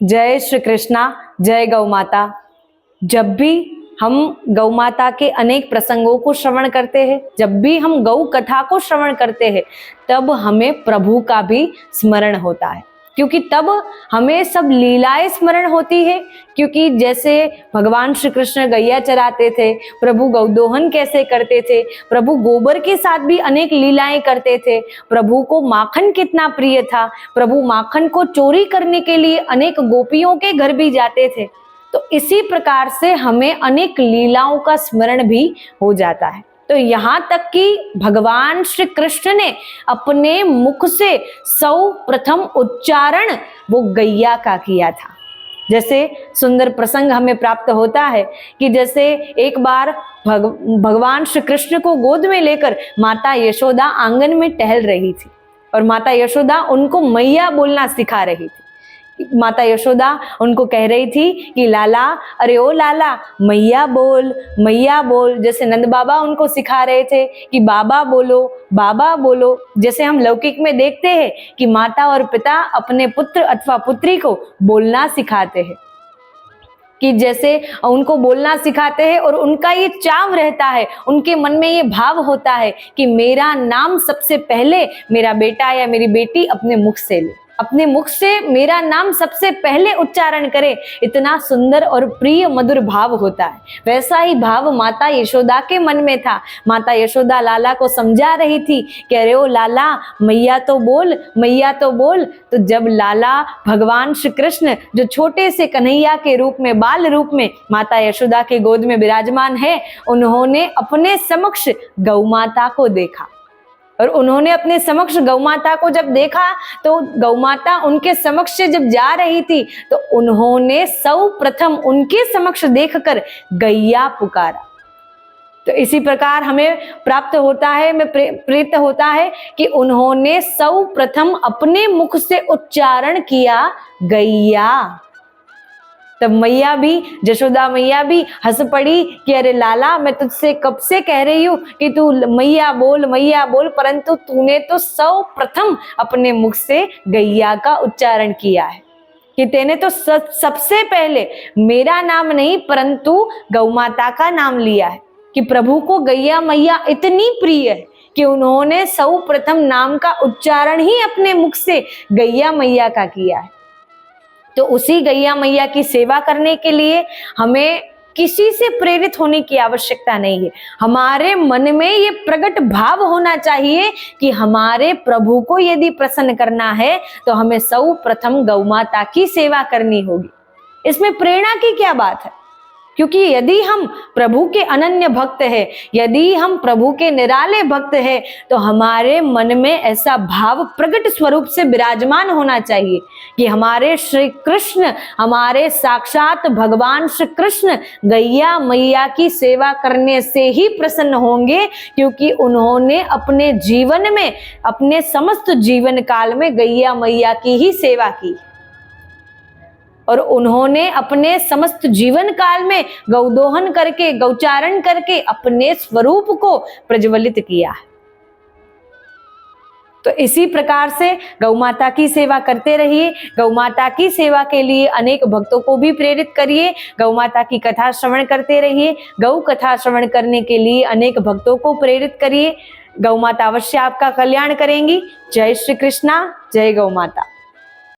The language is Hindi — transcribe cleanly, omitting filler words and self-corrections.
जय श्री कृष्णा, जय गौ माता। जब भी हम गौ माता के अनेक प्रसंगों को श्रवण करते हैं, जब भी हम गौ कथा को श्रवण करते हैं, तब हमें प्रभु का भी स्मरण होता है, क्योंकि तब हमें सब लीलाएं स्मरण होती है। क्योंकि जैसे भगवान श्री कृष्ण गैया चराते थे, प्रभु गौदोहन कैसे करते थे, प्रभु गोबर के साथ भी अनेक लीलाएं करते थे, प्रभु को माखन कितना प्रिय था, प्रभु माखन को चोरी करने के लिए अनेक गोपियों के घर भी जाते थे। तो इसी प्रकार से हमें अनेक लीलाओं का स्मरण भी हो जाता है। तो यहाँ तक कि भगवान श्री कृष्ण ने अपने मुख से सर्वप्रथम उच्चारण वो गैया का किया था। जैसे सुंदर प्रसंग हमें प्राप्त होता है कि जैसे एक बार भगवान श्री कृष्ण को गोद में लेकर माता यशोदा आंगन में टहल रही थी और माता यशोदा उनको मैया बोलना सिखा रही थी। माता यशोदा उनको कह रही थी कि लाला, अरे ओ लाला, मैया बोल, मैया बोल। जैसे नंद बाबा उनको सिखा रहे थे कि बाबा बोलो, बाबा बोलो। जैसे हम लौकिक में देखते हैं कि माता और पिता अपने पुत्र अथवा पुत्री को बोलना सिखाते हैं, कि जैसे उनको बोलना सिखाते हैं और उनका ये चाव रहता है, उनके मन में ये भाव होता है कि मेरा नाम सबसे पहले मेरा बेटा या मेरी बेटी अपने मुख से ले, अपने मुख से मेरा नाम सबसे पहले उच्चारण करे। इतना सुंदर और प्रिय मधुर भाव होता है। वैसा ही भाव माता यशोदा के मन में था। माता यशोदा लाला को समझा रही थी, कह रहे हो लाला, मैया तो बोल, मैया तो बोल। तो जब लाला भगवान श्री कृष्ण जो छोटे से कन्हैया के रूप में, बाल रूप में माता यशोदा के गोद में विराजमान है, उन्होंने अपने समक्ष गौ माता को देखा। और उन्होंने अपने समक्ष गौ माता को जब देखा तो गौ माता उनके समक्ष से जब जा रही थी तो उन्होंने सर्वप्रथम उनके समक्ष देखकर गैया पुकारा। तो इसी प्रकार हमें प्राप्त होता है, में प्रेरित होता है कि उन्होंने सर्वप्रथम अपने मुख से उच्चारण किया गैया। तब मैया भी, जशोदा मैया भी हंस पड़ी कि अरे लाला, मैं तुझसे कब से कह रही हूँ कि तू मैया बोल, मैया बोल, परंतु तूने तो सर्वप्रथम अपने मुख से गैया का उच्चारण किया है, कि तेने तो सबसे पहले मेरा नाम नहीं परंतु गौ माता का नाम लिया है। कि प्रभु को गैया मैया इतनी प्रिय है कि उन्होंने सर्वप्रथम नाम का उच्चारण ही अपने मुख से गैया मैया का किया है। तो उसी गैया मैया की सेवा करने के लिए हमें किसी से प्रेरित होने की आवश्यकता नहीं है। हमारे मन में ये प्रकट भाव होना चाहिए कि हमारे प्रभु को यदि प्रसन्न करना है तो हमें सर्वप्रथम गौ माता की सेवा करनी होगी। इसमें प्रेरणा की क्या बात है? क्योंकि यदि हम प्रभु के अनन्य भक्त हैं, यदि हम प्रभु के निराले भक्त हैं, तो हमारे मन में ऐसा भाव प्रकट स्वरूप से विराजमान होना चाहिए कि हमारे श्री कृष्ण, हमारे साक्षात भगवान श्री कृष्ण गैया मैया की सेवा करने से ही प्रसन्न होंगे, क्योंकि उन्होंने अपने जीवन में, अपने समस्त जीवन काल में गैया मैया की ही सेवा की और उन्होंने अपने समस्त जीवन काल में गौदोहन करके, गौचारण करके अपने स्वरूप को प्रज्वलित किया है। तो इसी प्रकार से गौ माता की सेवा करते रहिए। गौ माता की सेवा के लिए अनेक भक्तों को भी प्रेरित करिए। गौ माता की कथा श्रवण करते रहिए। गौ कथा श्रवण करने के लिए अनेक भक्तों को प्रेरित करिए। गौ माता अवश्य आपका कल्याण करेंगी। जय श्री कृष्णा, जय गौ माता।